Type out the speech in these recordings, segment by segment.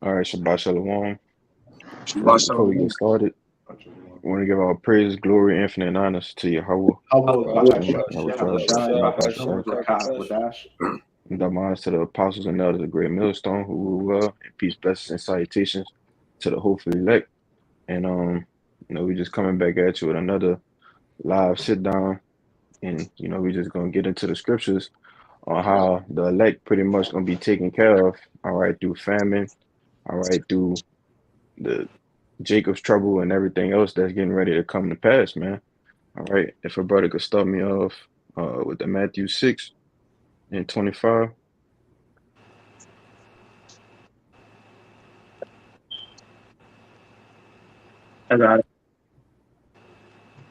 All right, Shabbat Shalom. Shabbat Before we shalom. get started, I want to give our praise, glory, infinite honors to Yahweh, Bashem, Yahweh Shai, Yahweh and the honors to the apostles and elders of the great millstone who rule well, and peace, blessings, and salutations to the hopefully elect. And we just coming back at you with another live sit down, and we just gonna get into the scriptures on how the elect pretty much gonna be taken care of, all right, through famine, all right, through the Jacob's trouble and everything else that's getting ready to come to pass, man. All right. If a brother could start me off with the Matthew 6 and 25. I got it.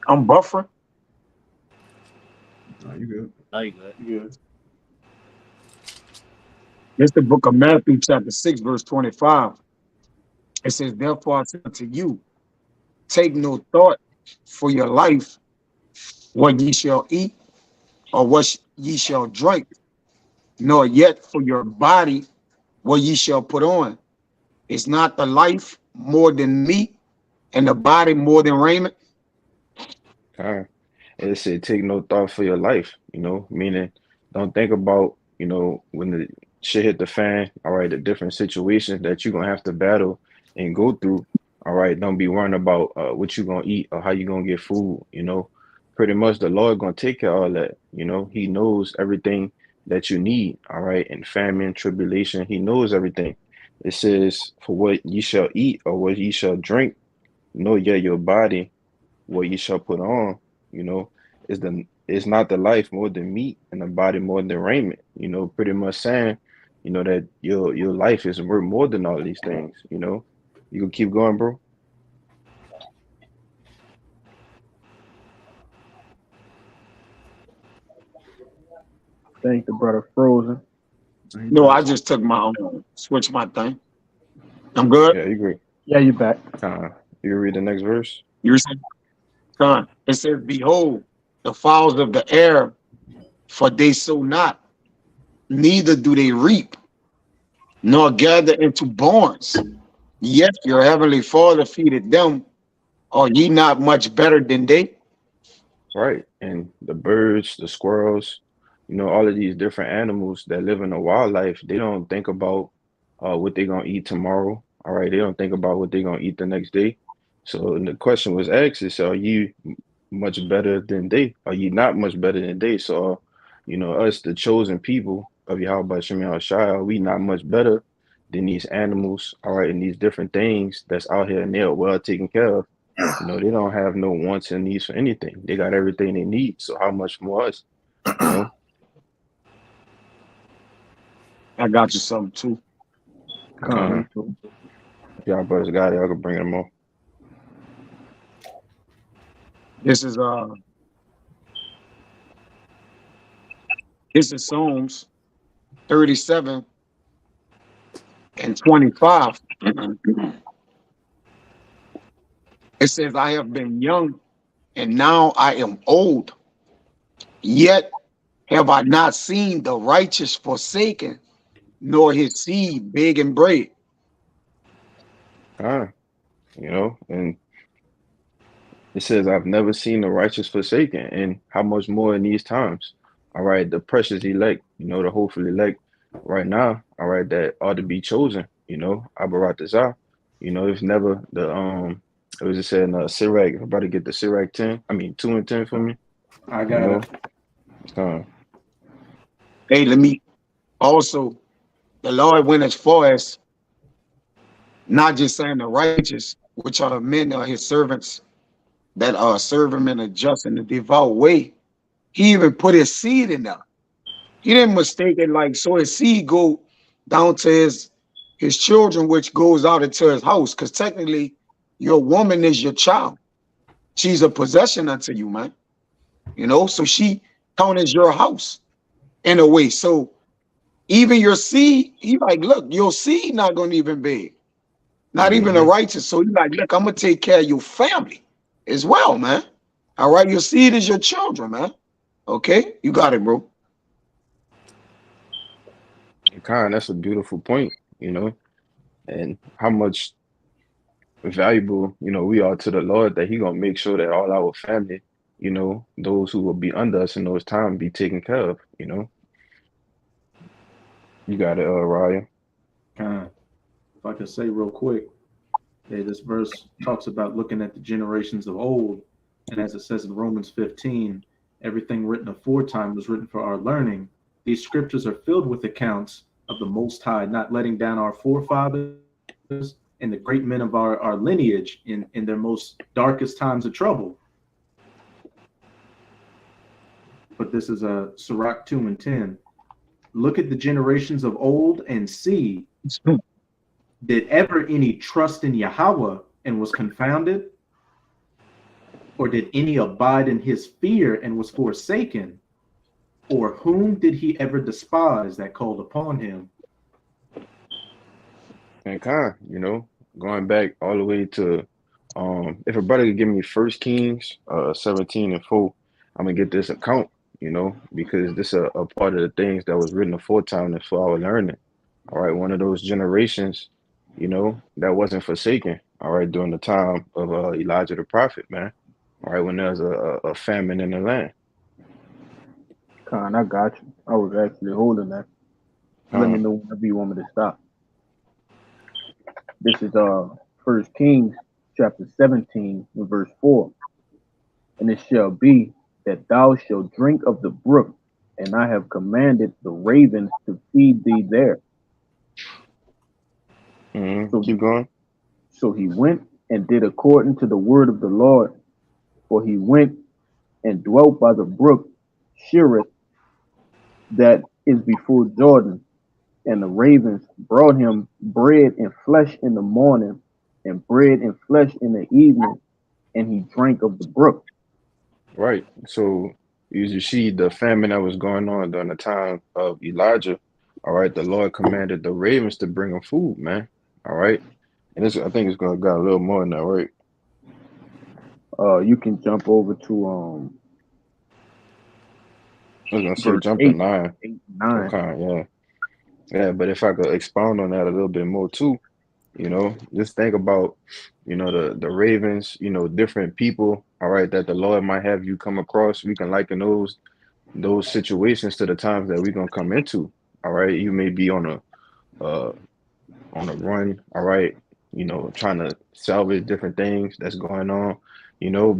I'm buffering. No, you good. No, you good. You good. It's the book of Matthew, chapter 6, verse 25. It says, therefore I say unto you, take no thought for your life, what ye shall eat, or what ye shall drink, nor yet for your body, what ye shall put on. Is not the life more than meat, and the body more than raiment? All right. It said, take no thought for your life, meaning don't think about, when the shit hit the fan, all right, the different situations that you're going to have to battle and go through. All right. Don't be worrying about what you're going to eat or how you're going to get food. Pretty much the Lord going to take care of all that. He knows everything that you need. All right. In famine, tribulation, he knows everything. It says, for what ye shall eat or what ye shall drink, know yet your body what ye shall put on, you know, is not the life more than meat and the body more than raiment, pretty much saying, that your life is worth more than all these things. You can keep going, bro. I think the brother frozen. No, I just took my own, switch my thing. I'm good. Yeah, you agree. Yeah, you back. You can read the next verse. You're saying, son, it says, behold, the fowls of the air, for they sow not, neither do they reap, nor gather into barns. Yet your heavenly Father feedeth them. Are ye not much better than they? Right. And the birds, the squirrels, all of these different animals that live in the wildlife, they don't think about what they're gonna eat tomorrow. All right. They don't think about what they're gonna eat the next day. So and the question was asked is, are you much better than they? Are you not much better than they? So, us, the chosen people of Yahweh Shem Shai, are we not much better than these animals, all right, and these different things that's out here and they're well taken care of? They don't have no wants and needs for anything. They got everything they need. So how much more us? You know? I got you something too. If y'all brothers got it, I could bring them on. This is Psalms 37 and 25. It says, I have been young and now I am old, yet have I not seen the righteous forsaken, nor his seed begging bread. Ah, and it says, I've never seen the righteous forsaken. And how much more in these times? All right, the precious elect, the hopeful elect right now, all right, that ought to be chosen, Abaratazah. It's never it was just saying Sirach, everybody get the Sirach 10. I mean 2 and 10 for me. I got it. Hey, let me also, the Lord went as far as not just saying the righteous, which are the men or his servants that serve him in a just and a devout way. He even put his seed in there. He didn't mistake it like so his seed go down to his children, which goes out into his house. Because technically, your woman is your child. She's a possession unto you, man. So she count as your house in a way. So even your seed, he like, look, your seed not gonna even beg. Not even a righteous. So he like, look, I'm gonna take care of your family as well, man. All right, your seed is your children, man. Okay, you got it, bro. That's a beautiful point. and how much valuable, we are to the Lord that He gonna make sure that all our family, those who will be under us in those times be taken care of, You got it, Raya. Kind. If I could say real quick, this verse talks about looking at the generations of old, and as it says in Romans 15, everything written aforetime was written for our learning. These scriptures are filled with accounts of the Most High not letting down our forefathers and the great men of our lineage in their most darkest times of trouble. But this is a Sirach 2 and 10. Look at the generations of old and see, did ever any trust in Yahweh and was confounded? Or did any abide in his fear and was forsaken? Or whom did he ever despise that called upon him? And going back all the way to if a brother could give me First Kings 17 and 4, I'm gonna get this account, because this is a part of the things that was written aforetime and for our learning. All right, one of those generations, that wasn't forsaken, all right, during the time of Elijah the prophet, man. All right, when there was a famine in the land. Con, I got you. I was actually holding that. Let me know whenever you want me to stop. This is First Kings chapter 17 verse 4. And it shall be that thou shalt drink of the brook, and I have commanded the ravens to feed thee there. So, keep going. So he went and did according to the word of the Lord, for he went and dwelt by the brook Cherith that is before Jordan, and the ravens brought him bread and flesh in the morning, and bread and flesh in the evening, and he drank of the brook. Right. So you see the famine that was going on during the time of Elijah. All right, the Lord commanded the ravens to bring him food, man. All right, and this I think it's gonna got a little more than that, right? You can jump over to I was gonna say jump to 9. 8, 9. Okay, yeah. But if I could expound on that a little bit more too, just think about, the ravens, different people, all right, that the Lord might have you come across. We can liken those situations to the times that we're gonna come into. All right, you may be on a run, all right, trying to salvage different things that's going on,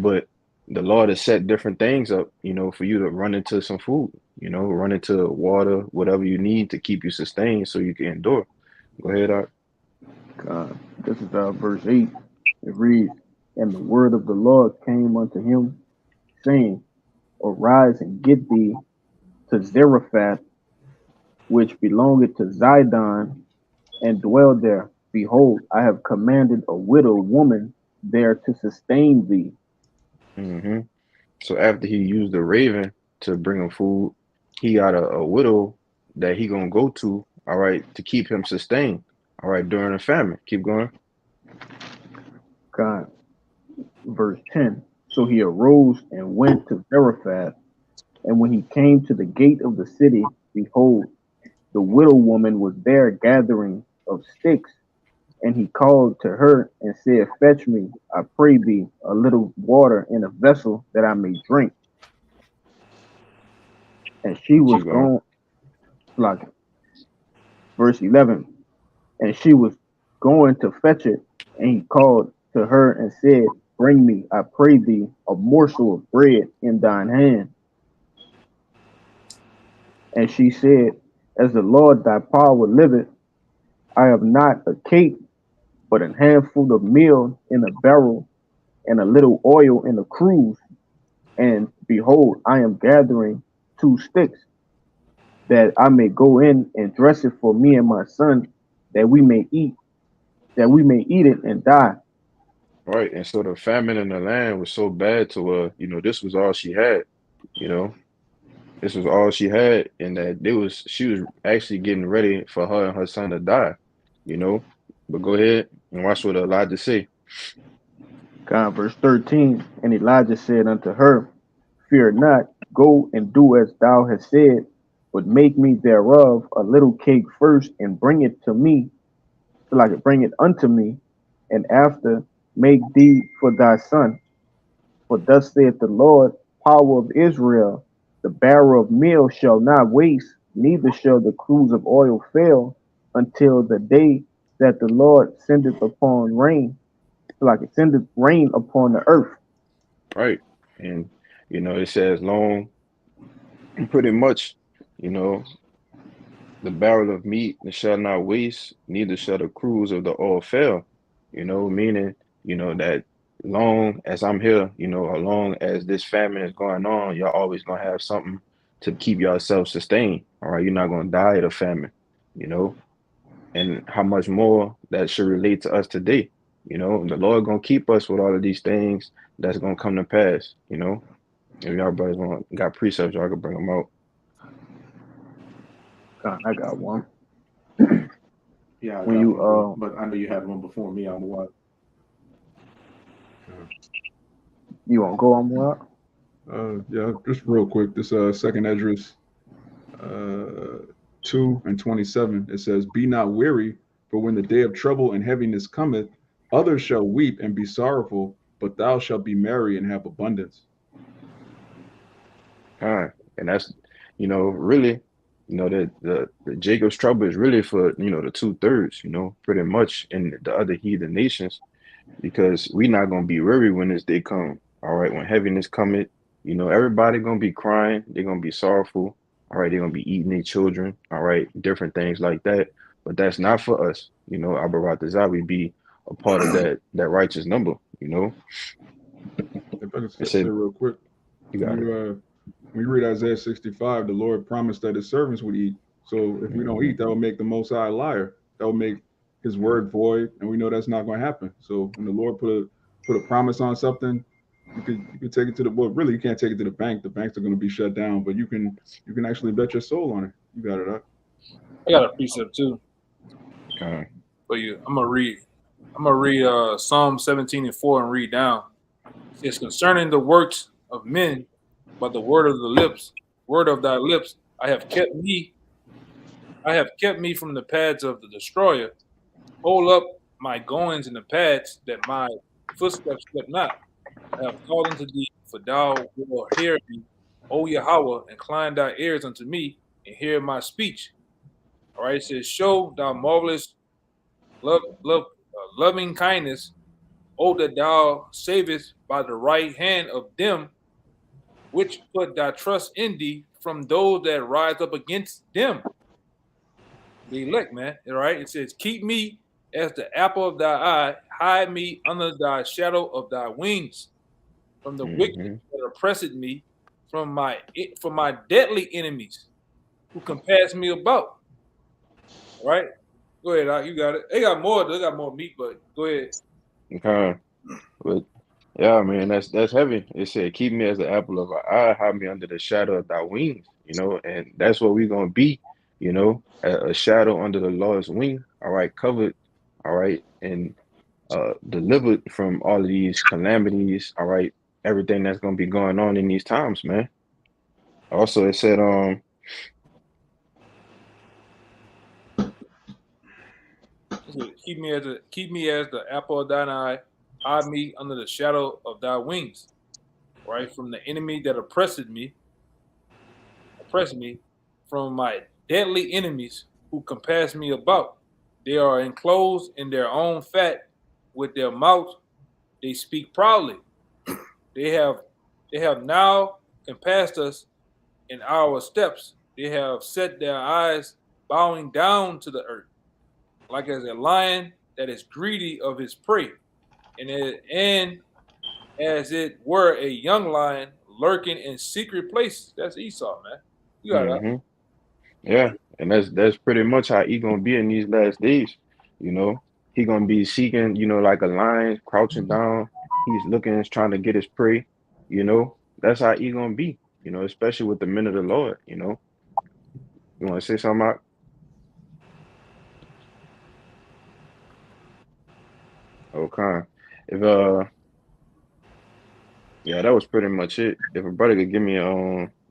but the Lord has set different things up, for you to run into some food, run into water, whatever you need to keep you sustained so you can endure. Go ahead, Art. This is verse 8. It reads, and the word of the Lord came unto him, saying, arise and get thee to Zarephath, which belongeth to Zidon, and dwell there. Behold, I have commanded a widow woman there to sustain thee. Mm-hmm. So after he used the raven to bring him food, he got a widow that he gonna go to, all right, to keep him sustained, all right, during the famine. Keep going. God. Verse 10. So he arose and went to Zarephath, and when he came to the gate of the city, behold, the widow woman was there gathering of sticks. And he called to her and said, fetch me, I pray thee, a little water in a vessel that I may drink. And she was gone, like verse 11. And she was going to fetch it, and he called to her and said, bring me, I pray thee, a morsel of bread in thine hand. And she said, as the Lord thy power liveth, I have not a cake, but a handful of meal in a barrel, and a little oil in a cruse. And behold, I am gathering 2 sticks, that I may go in and dress it for me and my son, that we may eat it and die. Right. And so the famine in the land was so bad to her, this was all she had, you know. This was all she had, and that she was actually getting ready for her and her son to die, you know. But go ahead and watch what Elijah say. God, verse 13, and Elijah said unto her, fear not, go and do as thou hast said, but make me thereof a little cake first, and bring it to me, till I could bring it unto me, and after make thee for thy son. For thus saith the Lord, power of Israel, the barrel of meal shall not waste, neither shall the cruse of oil fail, until the day that the Lord sendeth upon rain, like it sendeth rain upon the earth. right? And it says long, pretty much, you know, the barrel of meat shall not waste, neither shall the cruise of the oil fail. Meaning, that long as I'm here, as long as this famine is going on, y'all always gonna have something to keep yourself sustained. All right, you're not gonna die of the famine, you know, and how much more that should relate to us today. The Lord gonna keep us with all of these things that's gonna come to pass. If y'all brothers got precepts, y'all can bring them out. God, I got one. Yeah, I When got you one too, but I know you had one before me. I'm what? you wanna go on what? Yeah, just real quick. This second Esdras 2:27. It says, "Be not weary, for when the day of trouble and heaviness cometh, others shall weep and be sorrowful, but thou shalt be merry and have abundance." And that's really the Jacob's trouble is really for the 2/3, pretty much in the other heathen nations, because we not gonna be worried when this day come. All right, when heaviness cometh, everybody gonna be crying, they're gonna be sorrowful. All right, they're gonna be eating their children. All right, different things like that. But that's not for us. Abarat we be a part of that righteous number. If I can I say said, real quick, you when got it. you read Isaiah 65, the Lord promised that his servants would eat. So if we don't Hmm. eat, that will make the Most High a liar. That will make his word void, and we know that's not going to happen. So when the Lord put a promise on something, you could take it to the well. Really, you can't take it to the bank. The banks are going to be shut down, but you can actually bet your soul on it. You got it up. I got a precept too Kind for you. I'm gonna read. Psalm 17:4 and read down. It says, concerning the works of men, but the word of thy lips, I have kept me from the paths of the destroyer. Hold up my goings in the paths that my footsteps slip not. I have called unto thee, for thou wilt hear me. O Yahweh, incline thy ears unto me, and hear my speech. All right, it says, show thy marvelous loving kindness, O that thou savest by the right hand of them which put thy trust in thee from those that rise up against them. The elect, man. All right. It says, keep me as the apple of thy eye, hide me under thy shadow of thy wings, from the wicked hmm that oppressed me, from my deadly enemies who compass me about. All right. Go ahead, Doc, you got it. They got more meat, but go ahead. Kind But yeah, man, that's heavy. It said, "Keep me as the apple of our eye, hide me under the shadow of thy wings." And that's what we're gonna be. A shadow under the Lord's wing. All right, covered. All right, and delivered from all of these calamities. All right, everything that's gonna be going on in these times, man. Also, it said, Keep me as the apple of thine eye, hide me under the shadow of thy wings, right? From the enemy that oppress me, from my deadly enemies who compass me about. They are enclosed in their own fat, with their mouth they speak proudly. They have they have now compassed us in our steps. They have set their eyes bowing down to the earth, like as a lion that is greedy of his prey, and as it were a young lion lurking in secret places. That's Esau, man. You got that. hmm yeah, and that's pretty much how he gonna be in these last days. You know, he gonna be seeking, like a lion, crouching down. He's looking, trying to get his prey. That's how he gonna be. Especially with the men of the Lord. You want to say something out? Okay. If yeah, that was pretty much it. If a brother could give me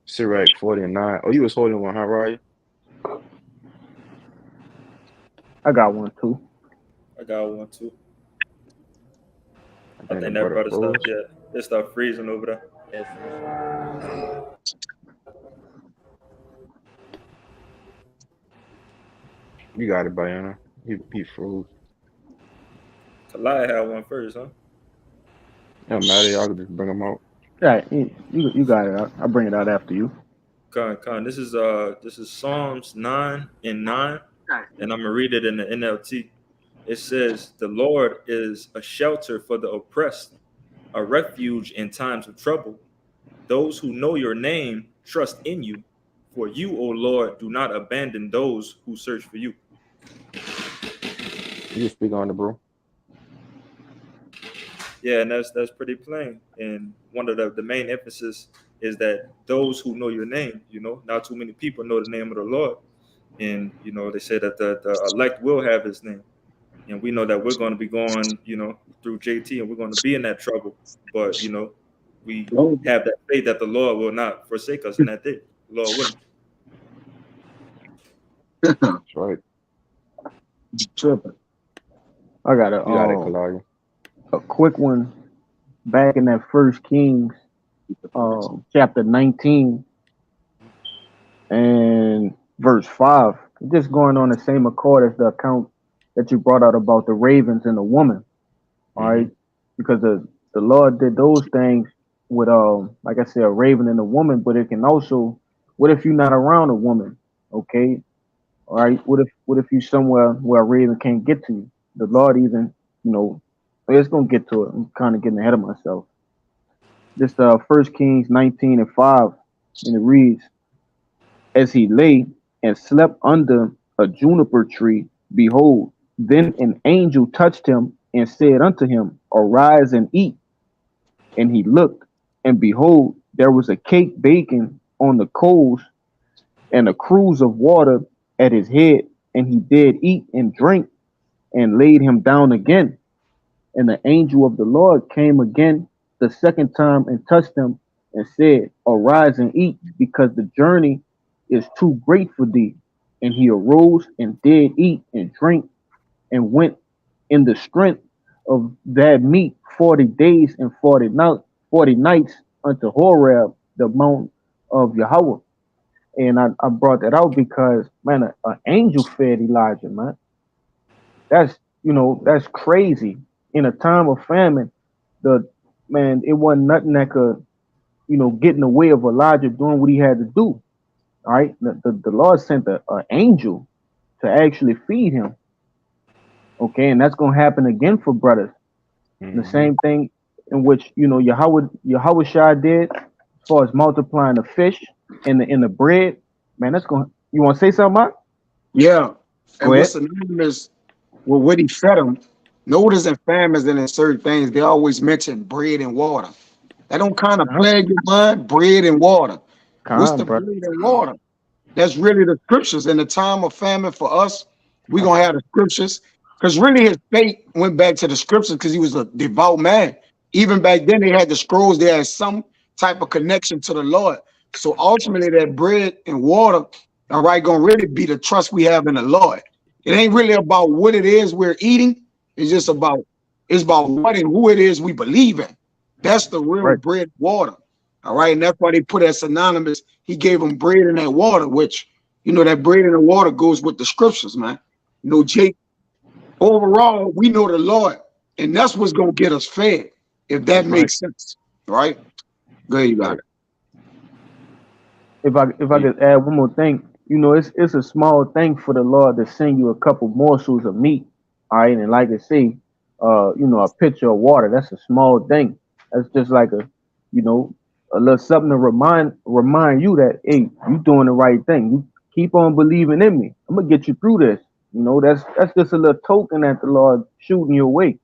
Sirach 49. Oh, you was holding one, huh, Ryan? I got one too. I got one too. I I think the think that brother brother froze. stuff, yeah, it start freezing over there. Yes, sir. You got it, Bayana. He froze. Kalai had one first, huh? No matter, y'all can just bring him out. Yeah, you got it. I'll bring it out after you. Con. This is Psalms 9:9, and I'm gonna read it in the NLT. It says, "The Lord is a shelter for the oppressed, a refuge in times of trouble. Those who know your name trust in you. For you, O Lord, do not abandon those who search for you." You can speak on it, bro. Yeah, and that's pretty plain. And one of the main emphasis is that those who know your name, not too many people know the name of the Lord. And they say that the elect will have his name. And we know that we're going to be going, through JT, and we're going to be in that trouble. But we have that faith that the Lord will not forsake us in that day. The Lord wouldn't. That's right. Tripping. I got You got it, Kalaya. a quick one. Back in that First Kings, chapter 19 and verse 5. Just going on the same accord as the account that you brought out about the ravens and the woman. All right, because the Lord did those things with like I said, a raven and a woman, but it can also, what if you're not around a woman? Okay, all right, what if you somewhere where a raven can't get to you? The Lord even, it's gonna get to it. I'm kind of getting ahead of myself. This 1 Kings 19 and 5, and it reads, "As he lay and slept under a juniper tree, behold, then an angel touched him and said unto him, Arise and eat. And he looked, and behold, there was a cake baking on the coals, and a cruse of water at his head. And he did eat and drink, and laid him down again. And the angel of the Lord came again the second time and touched him and said, Arise and eat, because the journey is too great for thee. And he arose and did eat and drink, and went in the strength of that meat 40 days and 40 nights unto Horeb, the mount of Yahweh." And I brought that out because, man, an angel fed Elijah, man. That's crazy. In a time of famine, it wasn't nothing that could, get in the way of Elijah doing what he had to do. All right, the Lord sent an angel to actually feed him. Okay, and that's gonna happen again for brothers. The same thing in which Yahweh Shai did as far as multiplying the fish and the bread. Man, that's going. You want to say something, Mark? Yeah. And Go ahead. what's synonymous with what he fed them? Notice in famines and in certain things, they always mention bread and water. That don't kind of plague your mind, bread and water. What's the Brother. bread and water? That's really the scriptures. In the time of famine for us, we're going to have the scriptures. Because really his faith went back to the scriptures because he was a devout man. Even back then, they had the scrolls. They had some type of connection to the Lord. So ultimately, that bread and water, all right, going to really be the trust we have in the Lord. It ain't really about what it is we're eating. It's about what and who it is we believe in. That's the real bread and water. All right. And that's why they put as synonymous. He gave them bread and that water, which, that bread and the water goes with the scriptures, man. Jake, overall, we know the Lord, and that's what's going to get us fed, if that makes sense. Right? Go ahead, you got it. If I could add one more thing, it's a small thing for the Lord to send you a couple morsels of meat. All right, and like I say, a pitcher of water. That's a small thing. That's just like a little something to remind you that, hey, you doing the right thing. You keep on believing in me. I'm gonna get you through this. That's just a little token that the Lord shooting you away.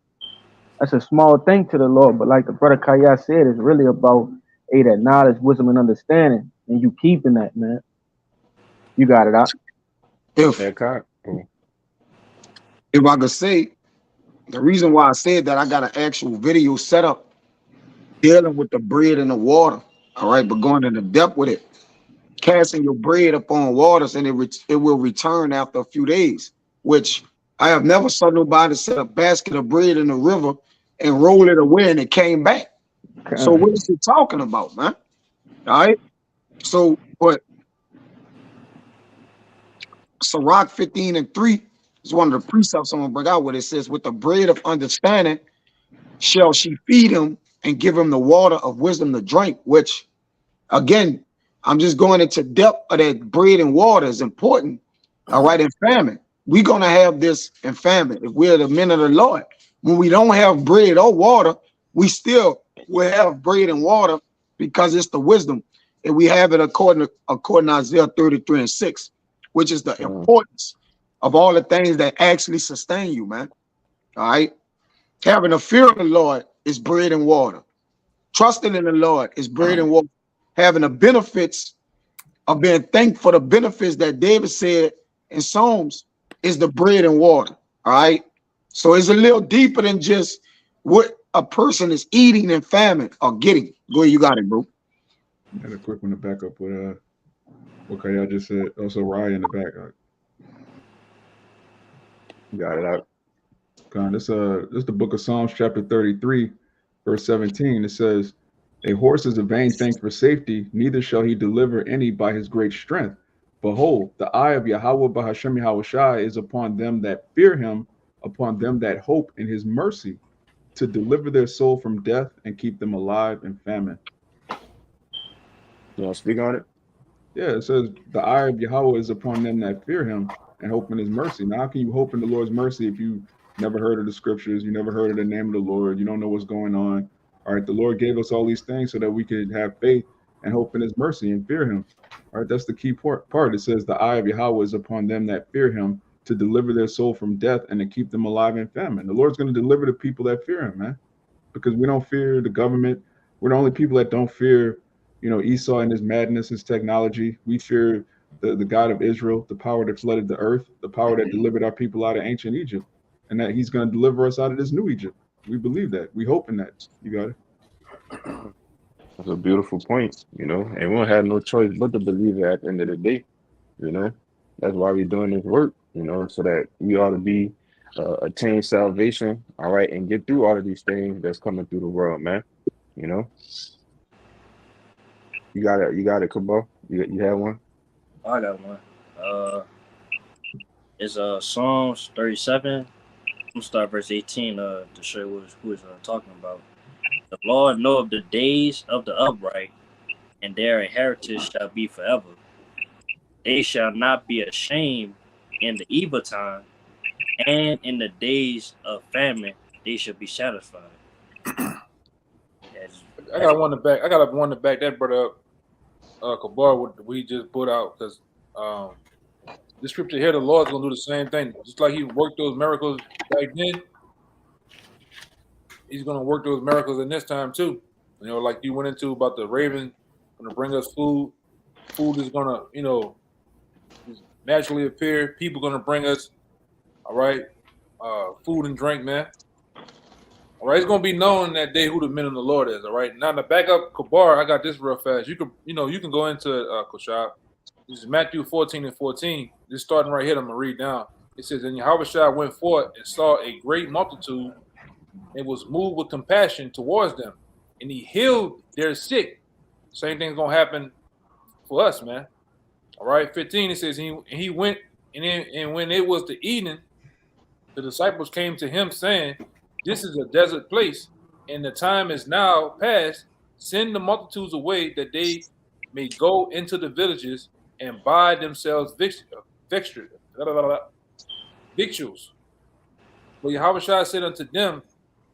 That's a small thing to the Lord, but like the brother Kaya said, it's really about that knowledge, wisdom, and understanding, and you keeping that, man. You got it out. If I could say, the reason why I said that, I got an actual video set up dealing with the bread and the water. All right, but going into depth with it, casting your bread upon waters, and it will return after a few days. Which I have never saw nobody set a basket of bread in the river and roll it away and it came back. So what is he talking about, man? All right. So, but Sirach 15:3 is one of the precepts I'm gonna bring out, where it says, with the bread of understanding shall she feed him and give him the water of wisdom to drink, which again, I'm just going into depth of that bread and water is important. All right, in famine. We're gonna have this in famine if we're the men of the Lord. When we don't have bread or water, we still will have bread and water because it's the wisdom. And we have it according to Isaiah 33:6, which is the importance of all the things that actually sustain you, man. All right. Having a fear of the Lord is bread and water. Trusting in the Lord is bread and water. Having the benefits of being thankful for the benefits that David said in Psalms is the bread and water. All right. So it's a little deeper than just what a person is eating in famine or getting. Go ahead, you got it, bro. And a quick one to back up with what Kaya just said. Also, Ryan in the back. Got it out. This is the book of Psalms, chapter 33, verse 17. It says, a horse is a vain thing for safety, neither shall he deliver any by his great strength. Behold, the eye of Yahweh Bahashem Yahushai is upon them that fear him, upon them that hope in his mercy, to deliver their soul from death and keep them alive in famine. You want to speak on it? Yeah, it says the eye of Yahweh is upon them that fear him and hope in his mercy. Now, how can you hope in the Lord's mercy if you never heard of the scriptures, you never heard of the name of the Lord, you don't know what's going on? All right, the Lord gave us all these things so that we could have faith and hope in his mercy and fear him. All right, that's the key part. It says the eye of Yahweh is upon them that fear him, to deliver their soul from death and to keep them alive in famine. The Lord's going to deliver the people that fear him, man, because we don't fear the government. We're the only people that don't fear, Esau and his madness, his technology. We fear the God of Israel, the power that flooded the earth, the power that delivered our people out of ancient Egypt, and that he's going to deliver us out of this new Egypt. We believe that. We hope in that. You got it. That's a beautiful point, and we don't have no choice but to believe it at the end of the day, That's why we're doing this work, so that we ought to be attain salvation, all right, and get through all of these things that's coming through the world, man. You got it, Cabal. You have one? I got one. It's Psalms 37. I'm gonna start verse 18 to show you who is talking about. The Lord knoweth the days of the upright, and their inheritance shall be forever. They shall not be ashamed in the evil time, and in the days of famine they shall be satisfied. I got one to back. I got one to back that brother up. Kabar, what we just put out, because the scripture here, the Lord's gonna do the same thing. Just like he worked those miracles back then, he's gonna work those miracles in this time too. Like you went into about the raven gonna bring us food. Food is gonna, naturally appear. People gonna bring us, all right, food and drink, man. All right, it's gonna be known that day who the men of the Lord is. All right. Now to back up Kabar, I got this real fast. You can go into Koshab. This is Matthew 14:14. This starting right here. I'm gonna read down. It says, and Yahushua went forth and saw a great multitude, and was moved with compassion towards them, and he healed their sick. Same thing's gonna happen for us, man. All right. 15. It says he went, and when it was the evening, the disciples came to him saying, this is a desert place, and the time is now past. Send the multitudes away, that they may go into the villages and buy themselves victuals. But Yahushua said unto them,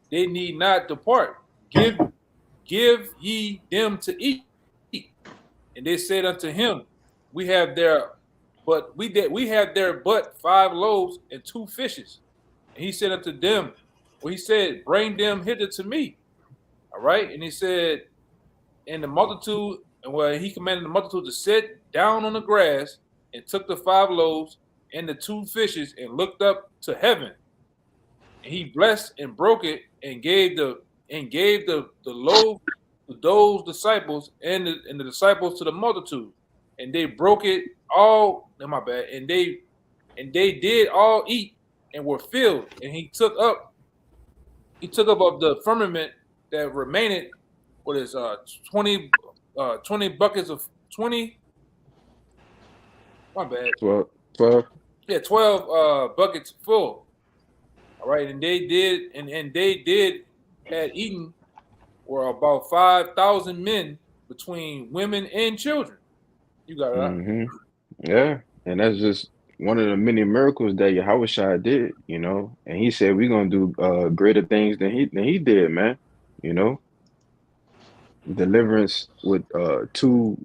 they need not depart. Give ye them to eat. And they said unto him, we have there but 5 loaves and 2 fishes. And he said unto them, bring them hither to me. All right. And he said, and the multitude, and he commanded the multitude to sit down on the grass, and took the 5 loaves and the 2 fishes, and looked up to heaven. And he blessed and broke it, and gave the loaf to those disciples, and the disciples to the multitude. And they broke it all. My bad. And they did all eat and were filled, and he took up of the firmament that remained. What is 20 buckets of 20? My bad. 12. Yeah, 12 buckets full. All right, and they did, and they did had eaten were about 5,000 men between women and children. You got it. Hmm. Yeah, and that's just one of the many miracles that Yahushua did, you know. And he said we're gonna do greater things than he did, man. You know, deliverance with two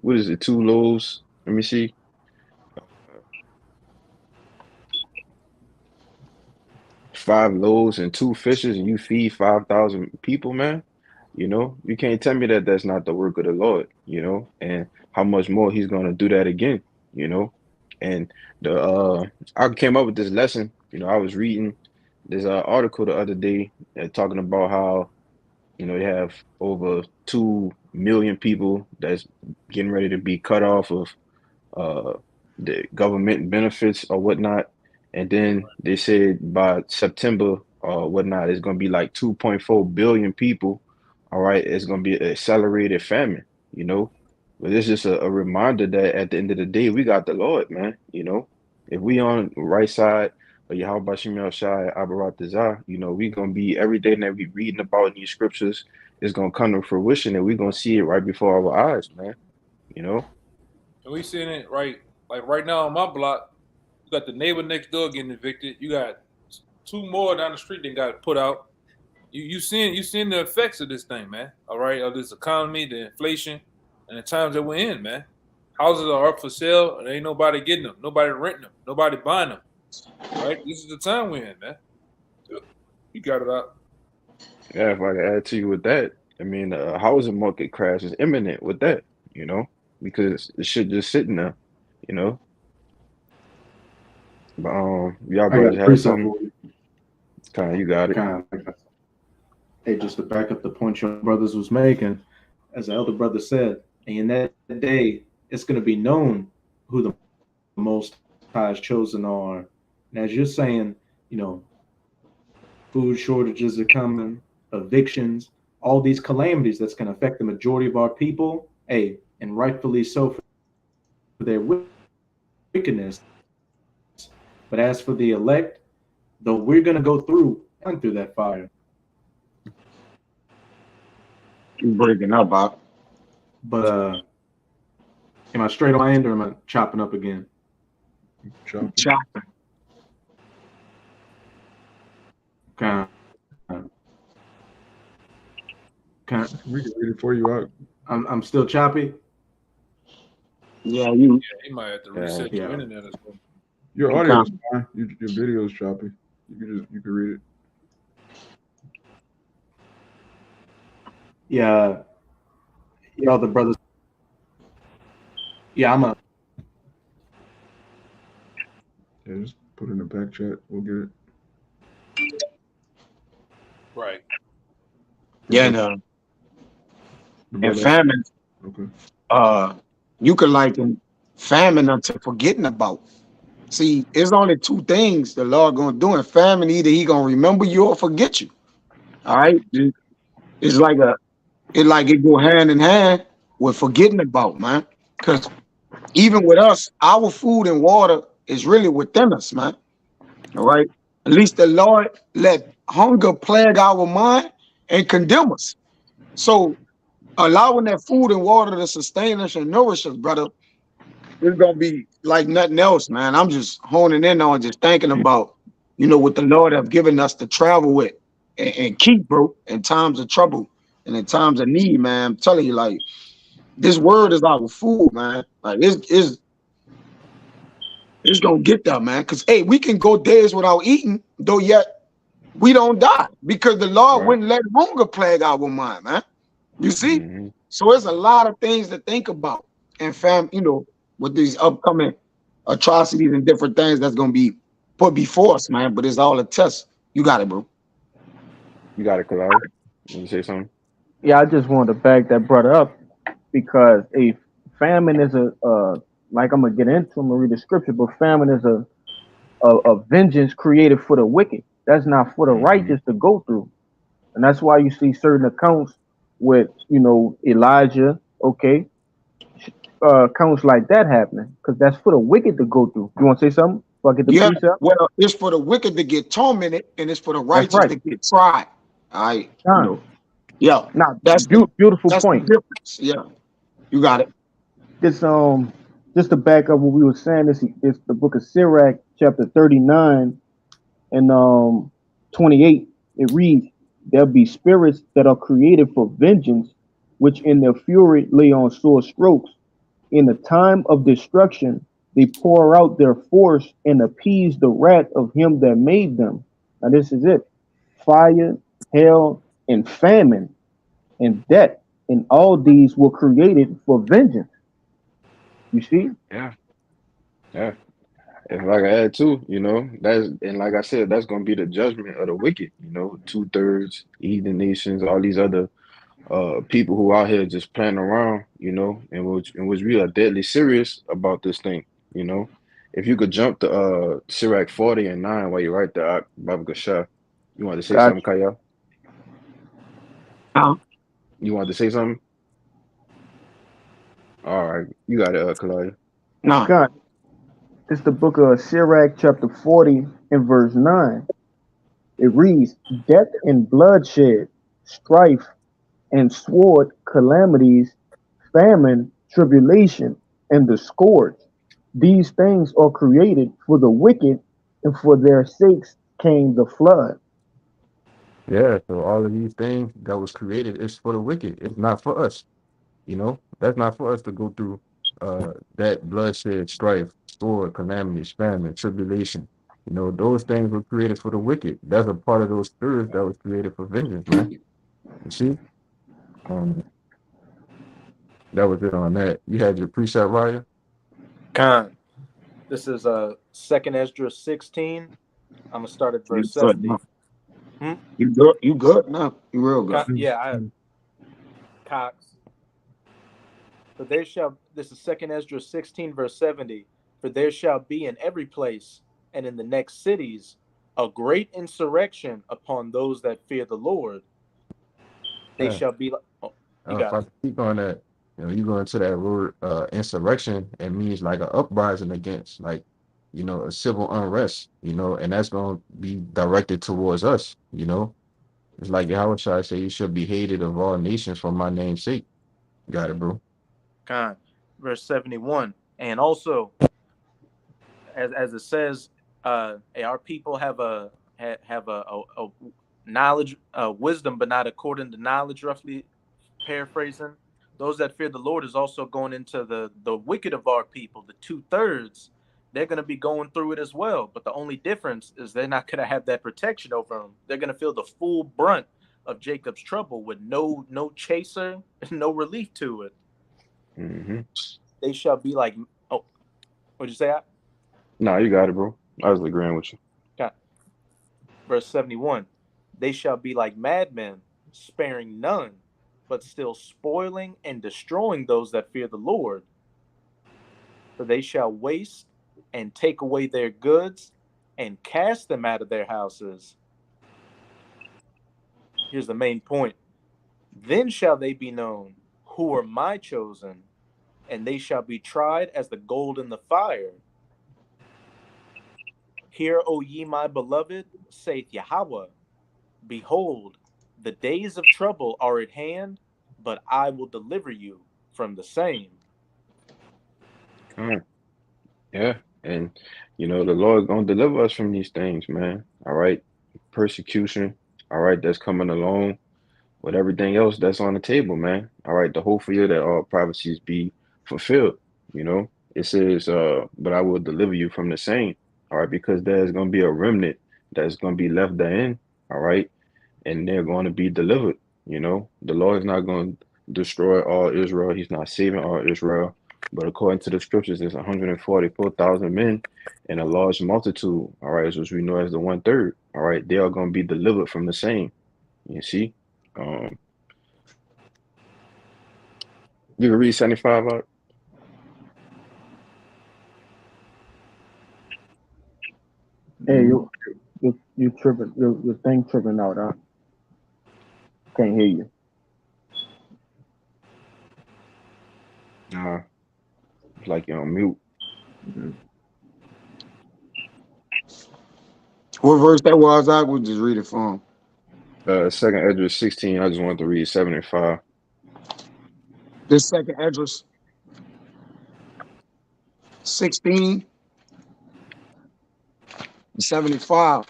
loaves? Let me see. 5 loaves and 2 fishes, and you feed 5,000 people, man. You know, you can't tell me that that's not the work of the Lord, you know, and how much more he's going to do that again, you know. And I came up with this lesson, you know. I was reading this article the other day talking about how, you know, they have over 2 million people that's getting ready to be cut off of the government benefits or whatnot. And then they said by September or whatnot, it's going to be like 2.4 billion people. All right. It's going to be an accelerated famine, you know. But it's just a reminder that at the end of the day, we got the Lord, man. You know, if we on the right side of Yahweh Bashim El Shai Abaratazah, you know, we going to be everything that we reading about in these scriptures is going to come to fruition, and we're going to see it right before our eyes, man. You know, and we seeing it right, like right now on my block. You got the neighbor next door getting evicted. You got 2 more down the street that got put out. You seeing the effects of this thing, man. All right, of this economy, the inflation, and the times that we're in, man. Houses are up for sale, and ain't nobody getting them, nobody renting them, nobody buying them. All right, this is the time we're in, man. You got it out. yeah. If I can add to you with that, I mean, the housing market crash is imminent with that, you know, because the shit just sitting there, you know. But y'all I got brothers a had precept something. for you. Kind of, you got it. Kind of. Hey, just to back up the point your brothers was making, as the elder brother said, and in that day, it's going to be known who the Most High's chosen are. And as you're saying, you know, food shortages are coming, evictions, all these calamities that's going to affect the majority of our people. Hey, and rightfully so for their wickedness. But as for the elect, though we're going to go through that fire. You breaking up, Bob. But am I straight on my end or am I chopping up again? Chopping. Kind We can read it for you out. I'm still choppy. Yeah, Yeah, he might have to reset Yeah. your internet as well. Your audio is fine. Your video is choppy. You can read it. Yeah, y'all the brothers. Yeah, I'm a. Yeah, just put it in the back chat. We'll get it. Right. yeah, and brother- famine. Okay. You could liken famine unto forgetting about. See, it's only 2 things the Lord gonna do in famine. Either he gonna remember you or forget you. All right. It's like it go hand in hand with forgetting about, man. Because even with us, our food and water is really within us, man. All right. At least the Lord let hunger plague our mind and condemn us. So allowing that food and water to sustain us and nourish us, brother, it's gonna be like nothing else, man. I'm just honing in on just thinking about, you know, what the Lord have given us to travel with and keep, bro, in times of trouble and in times of need, man. I'm telling you, like, this word is our food, man. Like, it's gonna get there, man. Cause hey, we can go days without eating, though yet we don't die because the Lord Right. wouldn't let hunger plague our mind, man. You see? Mhm. So there's a lot of things to think about, and you know, with these upcoming atrocities and different things that's gonna be put before us, man. But it's all a test. You got it, bro. You got it, Kalari. You say something? Yeah, I just wanted to back that brother up because a famine is like I'm gonna get into. I'm gonna read the scripture, but famine is a vengeance created for the wicked. That's not for the Hmm. righteous to go through. And that's why you see certain accounts with, Elijah, okay, accounts like that happening, because that's for the wicked to go through. You want to say something? Before I get the Yeah, precept? well, it's for the wicked to get tormented, and it's for the That's righteous right. to get tried. All right, Time. yeah, Now, that's the beautiful that's the point. difference. Yeah, you got it. This just to back up what we were saying, this the book of Sirach, chapter 39 and 28. It reads, "There be spirits that are created for vengeance, which in their fury lay on sore strokes. In the time of destruction, they pour out their force and appease the wrath of him that made them." Now this is it. Fire, hail, and famine and death, and all these were created for vengeance. You see? Yeah, yeah. And like I add too, that's and like I said, that's gonna be the judgment of the wicked. 2/3 heathen nations, all these other people who out here just playing around, and which we are deadly serious about this thing. You know, if you could jump to Sirach 40:9 while you're right there, Baba Gashar, you want to say Got something, Kaya? Um, You want to say something? All right, you got it, Kalaya. nah, God, it's the book of Sirach, chapter 40, and verse 9. It reads, "Death and bloodshed, strife and sword, calamities, famine, tribulation, and the scourge. These things are created for the wicked, and for their sakes came the flood." Yeah, so all of these things that was created is for the wicked. It's not for us. That's not for us to go through that bloodshed, strife, sword, calamities, famine, tribulation. Those things were created for the wicked. That's a part of those spirits that was created for vengeance, man. You see? Um, that was it on that. You had your precept, Raya? Khan. This is Second Ezra 16. I'm gonna start at you verse good. Nah. 70. Hmm? You good? You good? No, you real good. Yeah, I have Cox. For there shall this is Second Ezra 16, verse 70. For there shall be in every place and in the next cities a great insurrection upon those that fear the Lord. They Yeah. shall be like, oh, you If got I it. speak on that, you go into that word insurrection, it means like an uprising against, like, a civil unrest, and that's going to be directed towards us. It's like Yahweh Shai say, you should be hated of all nations for my name's sake. Got it, bro. Khan. Verse 71. And also, as it says, our people have a knowledge, wisdom, but not according to knowledge. Roughly paraphrasing, those that fear the Lord is also going into the wicked of our people, the 2/3. They're going to be going through it as well, but the only difference is they're not going to have that protection over them. They're going to feel the full brunt of Jacob's trouble with no chaser, no relief to it. Hmm. They shall be like, oh, what'd you say? Nah, you got it, bro. I was agreeing with you. Got verse 71. They shall be like madmen, sparing none, but still spoiling and destroying those that fear the Lord. For they shall waste and take away their goods and cast them out of their houses. Here's the main point. Then shall they be known who are my chosen, and they shall be tried as the gold in the fire. Hear, O ye my beloved, saith Yahweh. Behold, the days of trouble are at hand, but I will deliver you from the same. All right. Yeah, and the Lord gonna deliver us from these things, man. All right, persecution. All right, that's coming along with everything else that's on the table, man. All right, the hope for you that all prophecies be fulfilled. It says, but I will deliver you from the same. All right, because there's gonna be a remnant that's gonna be left therein. All right, and they're going to be delivered. The Lord is not going to destroy all Israel. He's not saving all Israel. But according to the scriptures, there's 144,000 men and a large multitude, all right, which we know as the 1/3. All right, they are going to be delivered from the same. You see? Um, you can read 75 out. Hey, you tripping? Your thing tripping out, huh? Can't hear you. It's like you're on mute. What verse that was? I would just read it for him. Second Esdras 16. I just wanted to read 7 and 5. This second Esdras 16 and 75.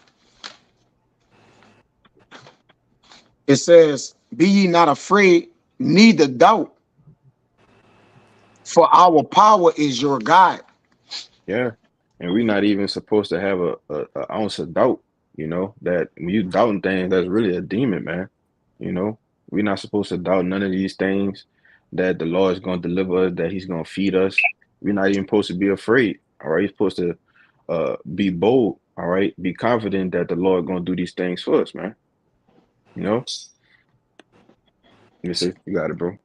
It says, "Be ye not afraid, neither doubt, for our power is your guide." Yeah, and we're not even supposed to have a ounce of doubt. You know that when you doubting things, that's really a demon, man. You know, we're not supposed to doubt none of these things. That the Lord is going to deliver us, that He's going to feed us. We're not even supposed to be afraid. All right, you're supposed to be bold. All right, be confident that the Lord going to do these things for us, man. You know. Let me see. You got it, bro.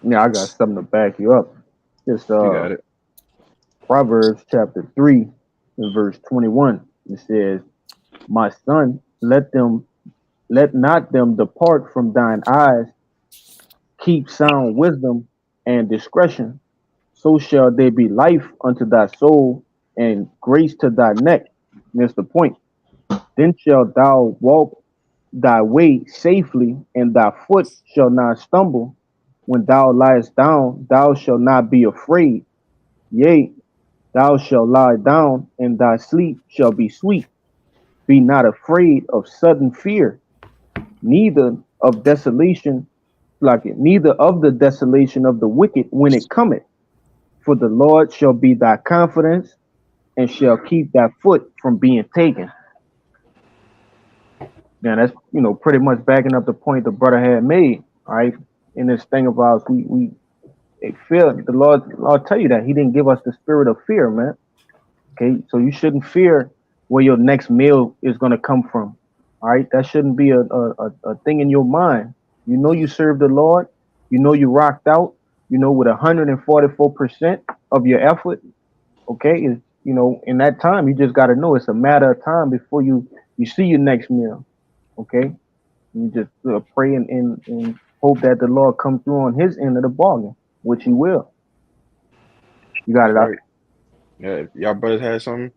Yeah, I got something to back you up. It's You got it. Proverbs chapter 3 and verse 21. It says, "My son, let not them depart from thine eyes. Keep sound wisdom and discretion. So shall they be life unto thy soul and grace to thy neck." That's the point. "Then shalt thou walk thy way safely, and thy foot shall not stumble. When thou liest down, thou shalt not be afraid. Yea, thou shalt lie down, and thy sleep shall be sweet. Be not afraid of sudden fear, neither of desolation, neither of the desolation of the wicked when it cometh. For the Lord shall be thy confidence, and shall keep thy foot from being taken." Now that's pretty much backing up the point the brother had made, all right? In this thing of ours, we feel the Lord tell you that He didn't give us the spirit of fear, man. Okay, so you shouldn't fear where your next meal is gonna come from. All right, that shouldn't be a thing in your mind. You know you serve the Lord. You know you rocked out. You know with 144% of your effort. Okay, is in that time you just got to know it's a matter of time before you see your next meal. Okay, you just pray and hope that the Lord come through on His end of the bargain, which He will. You got it out. Right. Yeah, y'all brothers had something.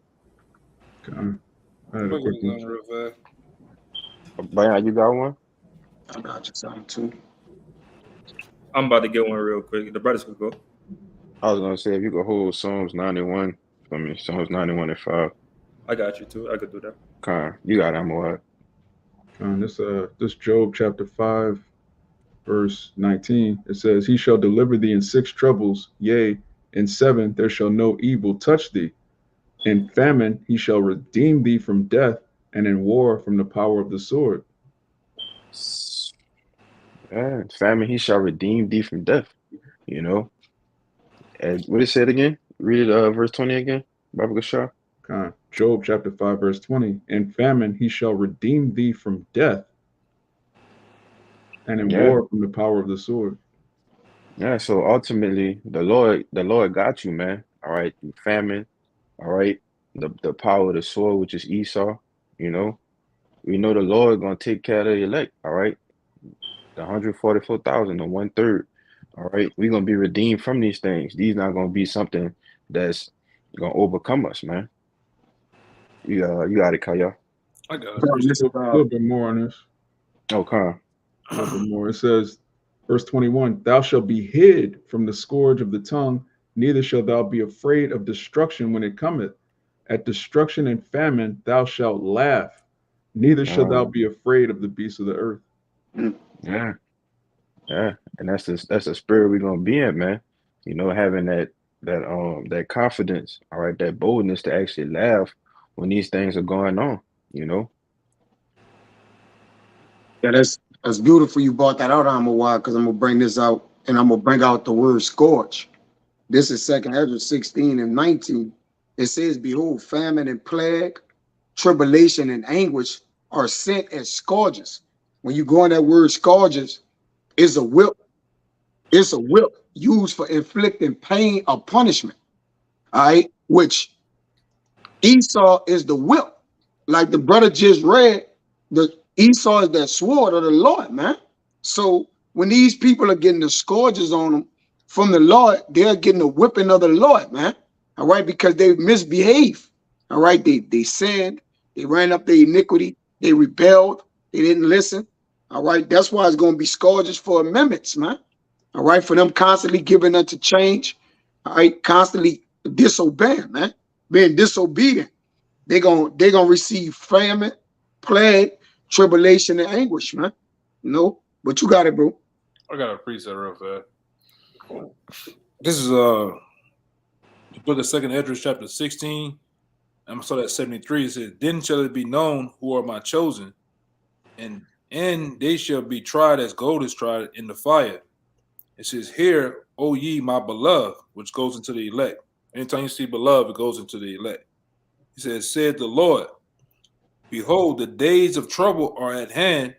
I had a Look at quick this one. one real fast. Bayan, you got one? I got you something too. I'm about to get one real quick. The brothers could go. I was gonna say if you could hold Psalms 91 for me, Psalms 91 and 5. I got you too. I could do that. Con, you got Amawad. This Job chapter 5, verse 19. It says, "He shall deliver thee in 6 troubles, yea, in 7 there shall no evil touch thee. In famine he shall redeem thee from death, and in war from the power of the sword." Yeah, famine, He shall redeem thee from death. You know, and what it said again? Read it, verse 20 again. Baba Gashar. Job chapter 5, verse 20. "In famine he shall redeem thee from death, and in Yeah. war from the power of the sword." Yeah, so ultimately the Lord got you, man. All right, famine, all right, the power of the sword, which is Esau, you know. We know the Lord gonna take care of the elect, all right. The 144,000, the 1/3. All right, we're gonna be redeemed from these things. These not gonna be something that's gonna overcome us, man. You got it, Kaya. I got it. A little bit more on this. Okay. A little bit more. It says, verse 21, "Thou shalt be hid from the scourge of the tongue, neither shalt thou be afraid of destruction when it cometh. At destruction and famine thou shalt laugh, neither shalt thou be afraid of the beasts of the earth." Yeah. Yeah. And that's the spirit we're gonna be in, man. You know, having that confidence, all right, that boldness to actually laugh when these things are going on, you know. Yeah, that's beautiful. You brought that out, Amawad, because I'm gonna bring this out, and I'm gonna bring out the word scourge. This is 2 Ezra 16 and 19. It says, "Behold, famine and plague, tribulation and anguish are sent as scourges." When you go on that word scourges, it's a whip. It's a whip used for inflicting pain or punishment. All right, which Esau is the whip. Like the brother just read, the Esau is that sword of the Lord, man. So when these people are getting the scourges on them from the Lord, they're getting the whipping of the Lord, man. All right, because they misbehaved. All right, they sinned, they ran up their iniquity, they rebelled, they didn't listen. All right, that's why it's going to be scourges for amendments, man. All right, for them constantly giving unto change. All right, constantly disobeying, man, being disobedient. They're gonna receive famine, plague, tribulation, and anguish, man. You know, but you got it, bro. I got a preset real fast. This is the book of 2nd Esdras, chapter 16. I'm sorry, at 73. It says, "Then shall it be known who are my chosen, and they shall be tried as gold is tried in the fire." It says, "Hear, O ye my beloved," which goes into the elect. Anytime you see beloved, it goes into the elect. He says, "Said the Lord, behold, the days of trouble are at hand,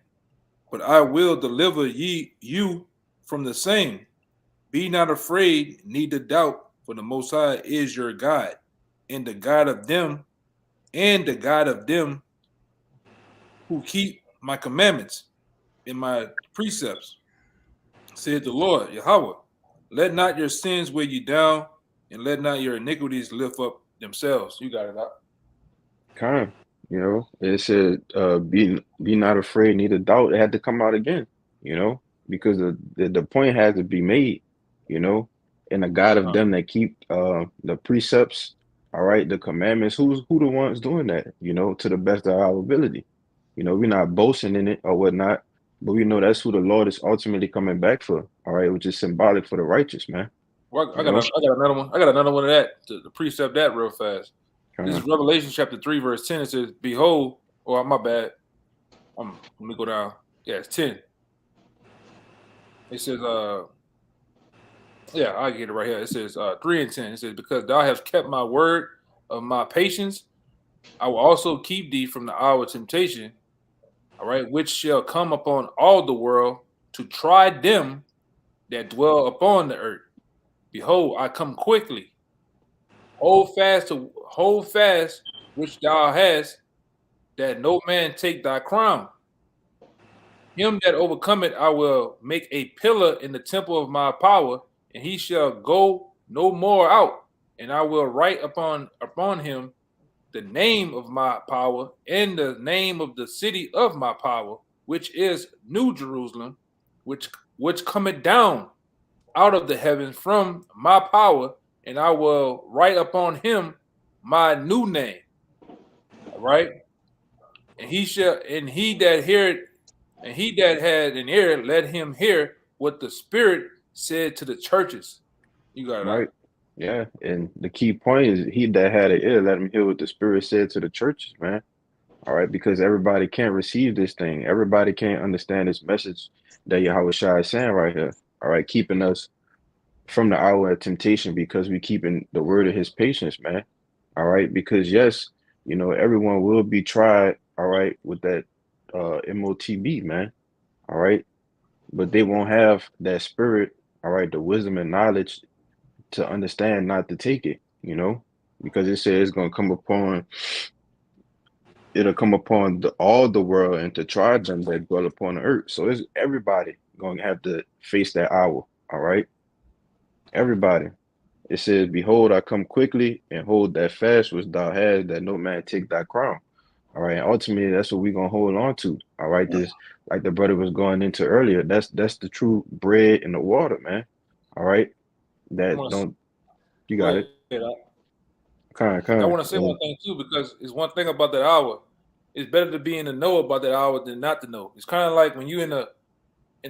but I will deliver you from the same. Be not afraid, neither doubt, for the Most High is your God, and the God of them who keep my commandments and my precepts. Said the Lord, Yahweh, let not your sins weigh you down, and let not your iniquities lift up themselves." You got it out. Kind, you know, it said, be not afraid, neither doubt. It had to come out again, you know, because the point had to be made, you know, and the God of them that keep the precepts, all right, the commandments. Who the ones doing that, you know, to the best of our ability. You know, we're not boasting in it or whatnot, but we know that's who the Lord is ultimately coming back for, all right, which is symbolic for the righteous, man. Well, I got another one. I got another one of that to precept that real fast. This is Revelation chapter 3, verse 10. It says, "Behold," oh, my bad. Let me go down. Yeah, it's 10. It says, yeah, I get it right here. It says 3 and 10. It says, "Because thou hast kept my word of my patience, I will also keep thee from the hour of temptation, all right, which shall come upon all the world to try them that dwell upon the earth. Behold, I come quickly. Hold fast which thou hast, that no man take thy crown. Him that overcometh I will make a pillar in the temple of my power, and he shall go no more out. And I will write upon him the name of my power and the name of the city of my power, which is New Jerusalem, which cometh down out of the heavens from my power, and I will write upon him my new name." All right. And he that had an ear, let him hear what the Spirit said to the churches. You got it right. Yeah, and the key point is he that had an ear, let him hear what the Spirit said to the churches, man. All right, because everybody can't receive this thing. Everybody can't understand this message that Yahweh Shai is saying right here. All right, keeping us from the hour of temptation because we keeping the word of his patience, man. All right, because yes, you know, everyone will be tried, all right, with that MOTB, man. All right, but they won't have that spirit, all right, the wisdom and knowledge to understand not to take it, you know, because it says it's gonna come upon all the world and to try them that dwell upon the earth. So it's everybody gonna have to face that hour, all right? Everybody. It says, "Behold, I come quickly, and hold that fast which thou hast, that no man take thy crown." All right. And ultimately, that's what we're gonna hold on to. All right. This, like the brother was going into earlier, that's the true bread and the water, man. All right. That don't you got it. I want to say one thing too, because it's one thing about that hour. It's better to be in the know about that hour than not to know. It's kind of like when you in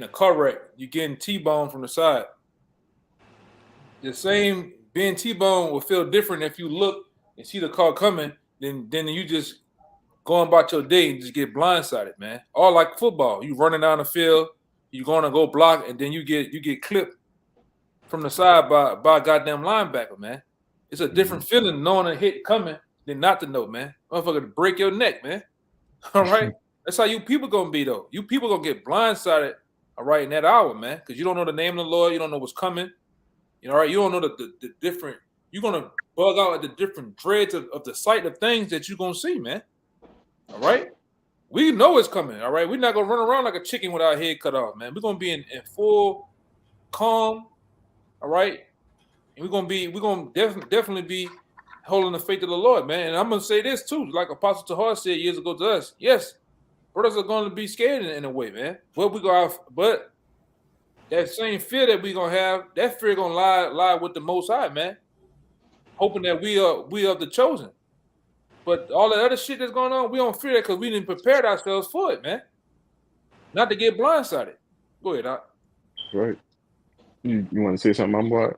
a car wreck, you getting T-boned from the side. The same being T-boned will feel different if you look and see the car coming, then you just going about your day and just get blindsided, man. All like football, you running down the field, you gonna go block, and then you get clipped from the side by a goddamn linebacker, man. It's a different feeling knowing a hit coming than not to know, man. Motherfucker to break your neck, man. All right, that's how you people gonna be though. You people gonna get blindsided, all right, in that hour, man, because you don't know the name of the Lord, you don't know what's coming. You know, right? You don't know the different. you're gonna bug out at the different dreads of the sight of things that you're gonna see, man. All right. We know it's coming. All right. We're not gonna run around like a chicken with our head cut off, man. We're gonna be in full calm. All right. And we're gonna definitely be holding the faith of the Lord, man. And I'm gonna say this too, like Apostle Tahar said years ago to us. Yes, brothers are gonna be scared in a way, man. But that same fear that we're gonna have, that fear gonna lie with the Most High, man. Hoping that we are the chosen. But all that other shit that's going on, we don't fear that because we didn't prepare ourselves for it, man. Not to get blindsided. Go ahead, Doc. Right. You want to say something, my boy?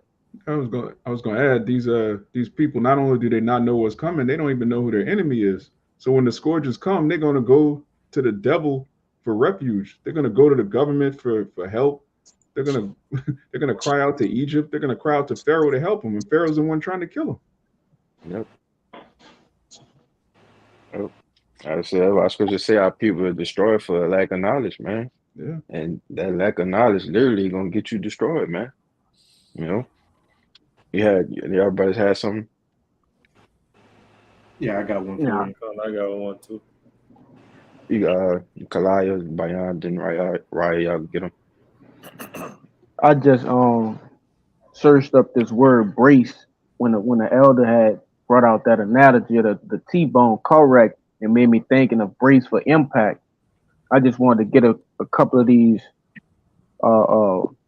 I was gonna add these people, not only do they not know what's coming, they don't even know who their enemy is. So when the scourges come, they're gonna go to the devil for refuge. They're gonna go to the government for help. They're gonna cry out to Egypt. They're gonna cry out to Pharaoh to help them, and Pharaoh's the one trying to kill them. Yep. I said, I scripture say our people are destroyed for a lack of knowledge, man. Yeah. And that lack of knowledge literally gonna get you destroyed, man. You know. Y'all brothers had something? Yeah, I got one for you. I got one too. You got Kalaya, Bayan, then Raya, y'all get them. I just searched up this word brace when the elder had brought out that analogy of the T-bone correct and made me thinking of brace for impact. I just wanted to get a couple of these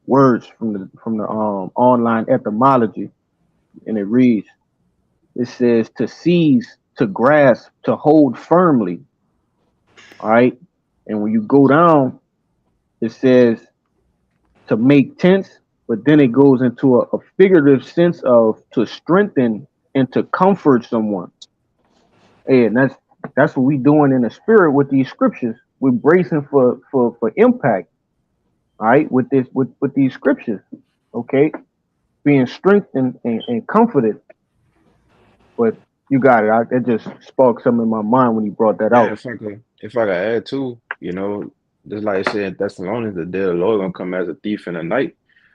words from the online etymology, and it reads, it says to seize, to grasp, to hold firmly. All right, and when you go down, it says to make tense, but then it goes into a figurative sense of to strengthen and to comfort someone. And that's what we doing in the spirit with these scriptures. We're bracing for impact. All right, with these scriptures, okay, being strengthened and comforted. But you got it. It just sparked something in my mind when you brought that out. If I could add too, you know, just like I said, Thessalonians, the day of the Lord gonna come as a thief in the night.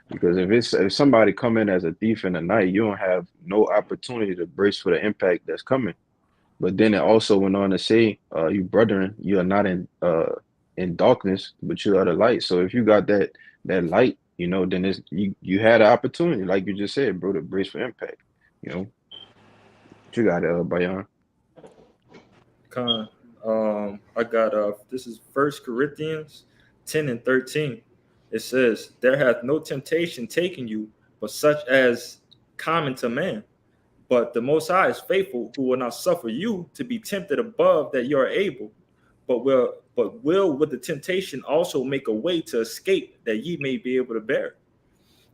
Because if somebody come in as a thief in the night, you don't have no opportunity to brace for the impact that's coming. But then it also went on to say, you brethren, you are not in darkness, but you are the light. So if you got that light, you know, then you had an opportunity, like you just said, bro, to brace for impact. You know, you got it, Bayan. I got this is 1 Corinthians 10 and 13. It says, there hath no temptation taken you, but such as common to man. But the Most High is faithful, who will not suffer you to be tempted above that you are able, but will with the temptation also make a way to escape, that ye may be able to bear.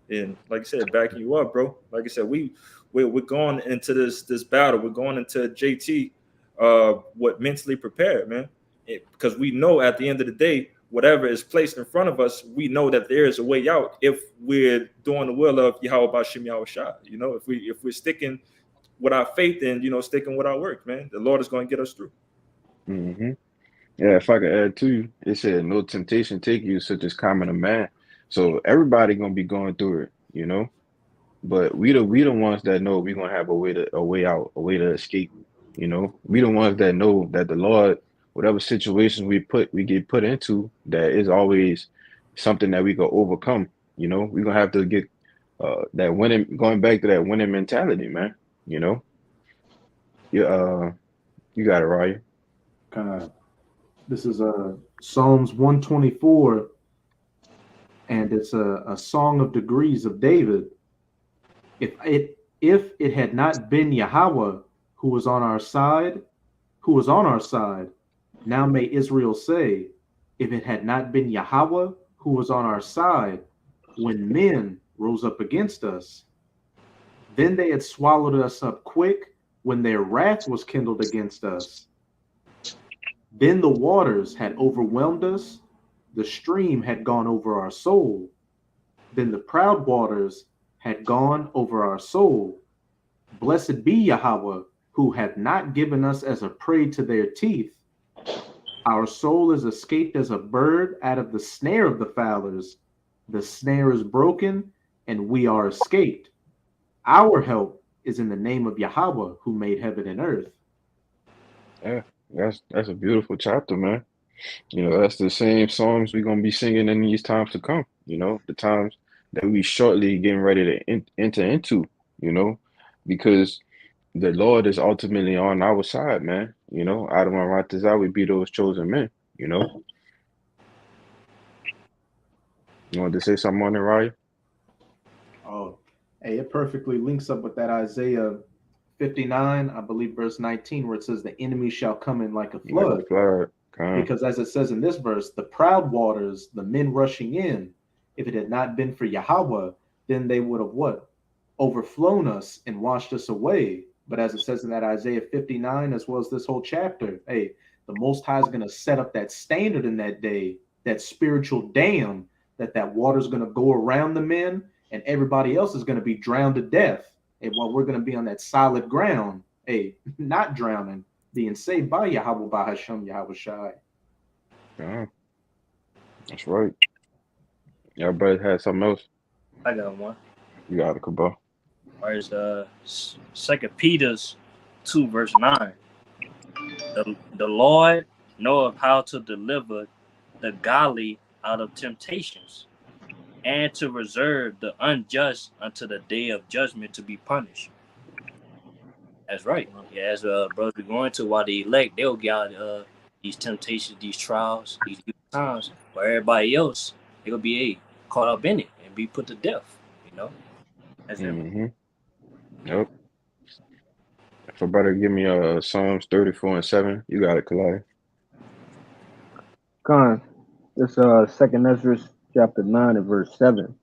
And like I said, backing you up, bro. Like I said, we're going into this battle. We're going into JT mentally prepared, man. Because we know at the end of the day, whatever is placed in front of us, we know that there is a way out if we're doing the will of Yahweh Bashim Yahushua. You know, if we're sticking with our faith and, you know, sticking with our work, man, the Lord is going to get us through. Mm-hmm. Yeah, if I could add to you, it said no temptation take you such as common to man. So everybody gonna be going through it, you know. But we the ones that know we're gonna have a way out, a way to escape. You know, we the ones that know that the Lord, whatever situations we get put into, that is always something that we can overcome. You know, we're gonna have to get that winning, going back to that winning mentality, man. You know. You got it, Ryan. This is Psalms 124, and it's a song of degrees of David. If it had not been Yahweh who was on our side, now may Israel say, if it had not been Yahweh who was on our side, when men rose up against us, then they had swallowed us up quick when their wrath was kindled against us. Then the waters had overwhelmed us, the stream had gone over our soul. Then the proud waters had gone over our soul. Blessed be Yahweh, who hath not given us as a prey to their teeth. Our soul is escaped as a bird out of the snare of the fowlers. The snare is broken, and we are escaped. Our help is in the name of Yahweh who made heaven and earth. Yeah, that's a beautiful chapter, man. You know, that's the same songs we're gonna be singing in these times to come. You know, the times that we shortly getting ready to enter into. You know, because the Lord is ultimately on our side, man. You know, Adam and Ratazah, we be those chosen men. You know, you want to say something on it, Raya? Oh, hey, it perfectly links up with that Isaiah 59, I believe, verse 19, where it says, "The enemy shall come in like a Like flood." a flood, kind. Because as it says in this verse, the proud waters, the men rushing in, if it had not been for Yahweh, then they would have what? Overflown us and washed us away. But as it says in that Isaiah 59, as well as this whole chapter, hey, the Most High is going to set up that standard in that day, that spiritual dam, that water's going to go around the men and everybody else is going to be drowned to death. And while we're going to be on that solid ground, hey, not drowning, being saved by Yahweh, by Hashem, Yahweh Shai. Yeah, that's right. Y'all brothers had something else? I got one. You got it, Kabal. Where's 2 Peter 2 verse 9? The Lord knoweth how to deliver the godly out of temptations, and to reserve the unjust unto the day of judgment to be punished. That's right. Yeah, as brothers be going to, while the elect, they'll get out these temptations, these trials, these times, where everybody else, they'll be caught up in it and be put to death, you know? That's Mm-hmm. Yep. If a brother give me Psalms 34 and 7, you got it, Kalai. Con, this second Ezra chapter 9 and verse 7.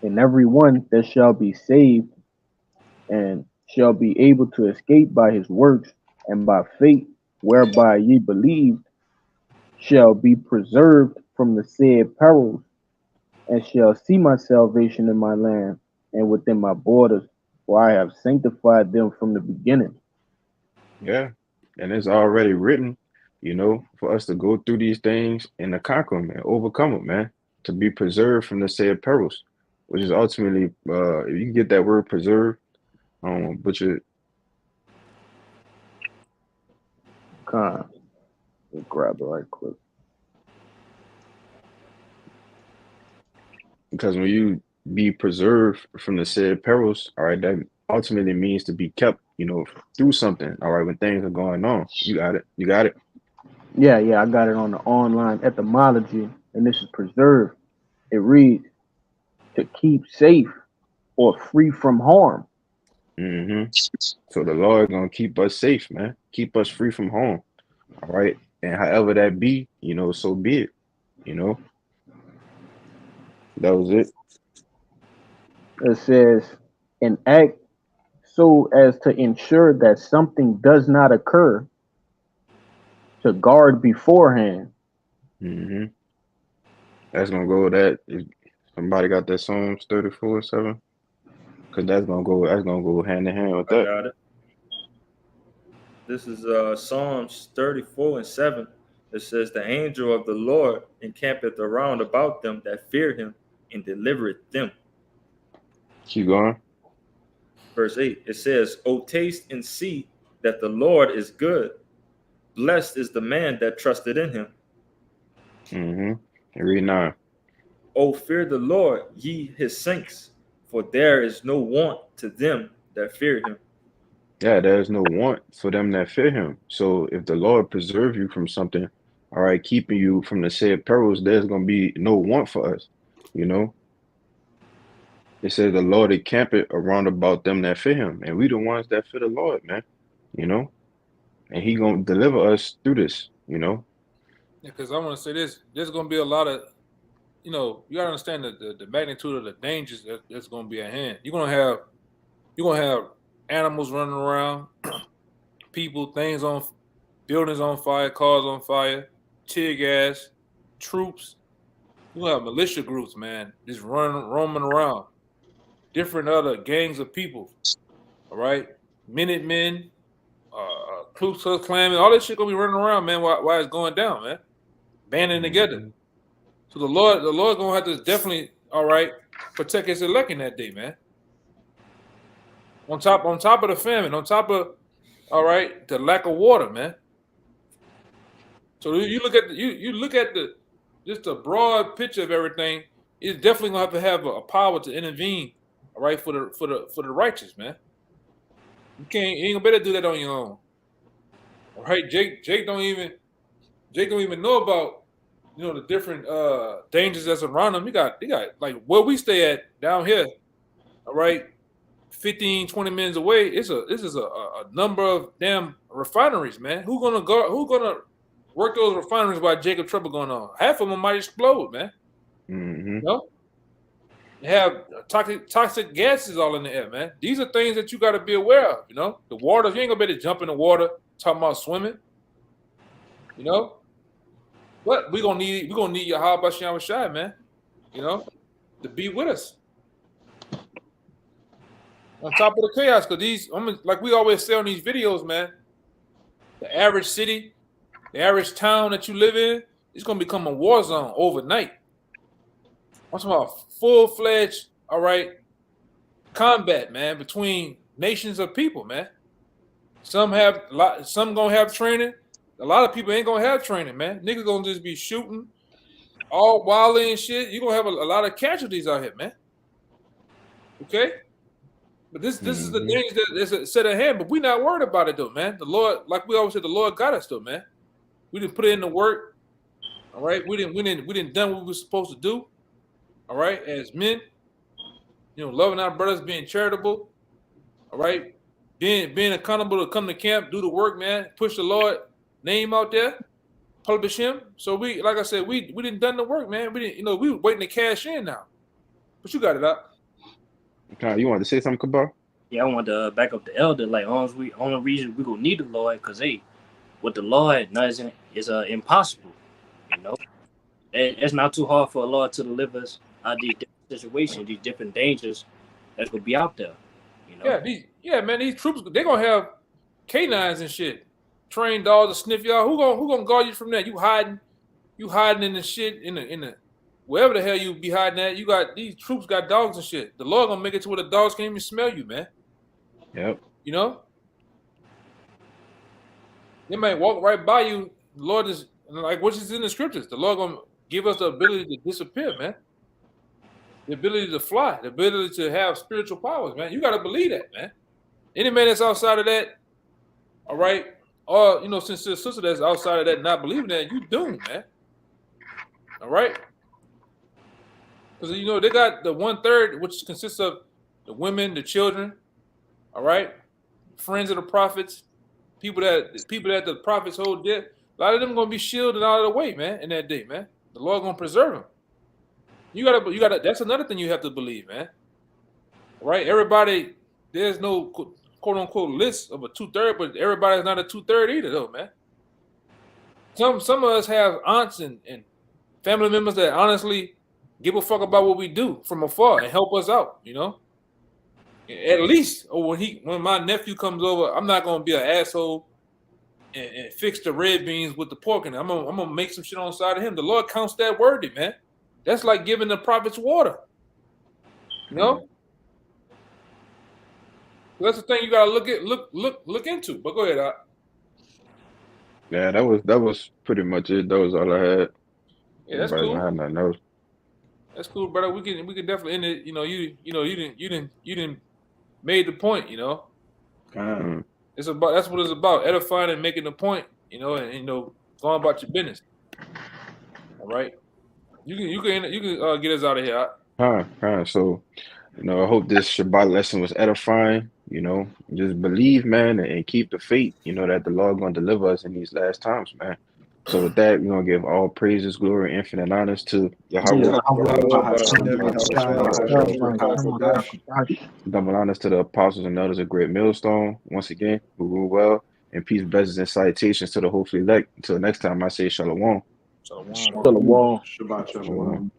And every one that shall be saved and shall be able to escape by his works and by faith whereby ye believed shall be preserved from the said perils, and shall see my salvation in my land and within my borders, for I have sanctified them from the beginning. Yeah. And it's already written, you know, for us to go through these things and to conquer them and overcome them, man. To be preserved from the said perils, which is ultimately, if you get that word preserve, but you Con, we'll grab it right quick. because when you be preserved from the said perils, all right, that ultimately means to be kept, you know, through something. All right, when things are going on, you got it. You got it. Yeah, I got it on the online etymology, and this is preserved. It reads to keep safe or free from harm. Mm-hmm. So the Lord gonna keep us safe, man. Keep us free from harm. All right. And however that be, you know, so be it. You know. That was it. It says an act so as to ensure that something does not occur, to guard beforehand. Mm-hmm. That's gonna go with that. If somebody got that Psalms 34:7, because that's gonna go hand in hand with I that. got it. This is Psalms 34 and 7. It says, "The angel of the Lord encampeth around about them that fear him and delivereth them." Keep going. Verse 8, it says, "O taste and see that the Lord is good. Blessed is the man that trusted in him. Mm-hmm. And read 9. O fear the Lord, ye his saints, for there is no want to them that fear him." Yeah, there's no want for them that fear him. So if the Lord preserve you from something, all right, keeping you from the said perils, there's gonna be no want for us. You know. It says the Lord encampeth around about them that fear him. And we the ones that fear the Lord, man. You know? And he gonna deliver us through this, you know. Because I want to say this, there's going to be a lot of, you know, you got to understand the magnitude of the dangers that's going to be at hand. You're going to have animals running around, people, things on, buildings on fire, cars on fire, tear gas, troops. You're going to have militia groups, man, just roaming around. Different other gangs of people, all right? Minutemen, Ku Klux Klan, all this shit going to be running around, man, while it's going down, man. Banding together. So the Lord gonna have to definitely, all right, protect his elect in that day, man. On top of the famine, on top of the lack of water, man. So you look at the just a broad picture of everything. It's definitely gonna have a power to intervene, all right, for the righteous, man. You ain't gonna better do that on your own. All right, Jake don't even know about the different dangers that's around them. They got like where we stay at down here, all right, 15, 20 minutes away. This is a number of damn refineries, man. Who gonna work those refineries while Jacob trouble going on? Half of them might explode, man. Mm-hmm. You know? They have toxic gases all in the air, man. These are things that you got to be aware of. The water. You ain't gonna be able to jump in the water talking about swimming. But we gonna need Yahweh Bashem Shai, man. To be with us on top of the chaos. Because like we always say on these videos, man. The average city, the average town that you live in, it's gonna become a war zone overnight. I'm talking about full-fledged, all right, combat, man, between nations of people, man. Some gonna have training. A lot of people ain't gonna have training, man. Niggas gonna just be shooting, all wildly and shit. You're gonna have a lot of casualties out here, man. Okay? But this is the things that is set at hand, but we not worried about it though, man. The Lord, like we always said, the Lord got us though, man. We didn't put in the work. All right. We didn't done what we were supposed to do. All right, as men, loving our brothers, being charitable, all right, being accountable to come to camp, do the work, man, push the Lord name out there, publish him. So we, like I said, we didn't done the work, man. We didn't, we were waiting to cash in now. But you got it up. You wanted to say something, Kabal? Yeah, I want to back up the elder. Like, only reason we gonna need the Lord, because with the Lord, is impossible. It's not too hard for a Lord to deliver us out of these different situations, these different dangers that's gonna be out there. Yeah, man, these troops, they're gonna have canines and shit, trained dogs to sniff y'all. Who gonna guard you from that? You hiding in the shit in the wherever the hell you be hiding at. You got these troops got dogs and shit. The Lord gonna make it to where the dogs can't even smell you, man. Yep. They might walk right by you. The Lord is like what is in the scriptures. The Lord gonna give us the ability to disappear, man. The ability to fly, the ability to have spiritual powers, man. You got to believe that, man. Any man that's outside of that, all right, or since the sister that's outside of that not believing that, you doomed, man. All right, because they got the 1/3, which consists of the women, the children, all right, friends of the prophets, people that the prophets hold dear. A lot of them gonna be shielded out of the way, man, in that day, man. The Lord gonna preserve them. You gotta. That's another thing you have to believe, man. Right? Everybody, there's no quote unquote list of a 2/3, but everybody's not a 2/3 either, though, man. Some of us have aunts and family members that honestly give a fuck about what we do from afar and help us out. At least, or when my nephew comes over, I'm not gonna be an asshole and fix the red beans with the pork in it. I'm gonna make some shit on the side of him. The Lord counts that worthy, man. That's like giving the prophets water. That's the thing you gotta look into. But go ahead, Doc. Yeah, that was pretty much it. That was all I had. Yeah, that's Everybody cool. don't have nothing else. That's cool, brother. We can definitely end it. You didn't made the point. It's about that's what it's about, edifying and making the point. And going about your business. All right. You can get us out of here. So, I hope this Shabbat lesson was edifying. Just believe, man, and keep the faith. That the Lord gonna deliver us in these last times, man. So with that, we're gonna give all praises, glory, infinite honors to Yahweh. Double honors to the apostles and elders of Great Millstone. Once again, who rule well. And peace, blessings, and salutations to the hopefully elect. Until next time, I say shalom. Shalom. Shalom. Shabbat shalom.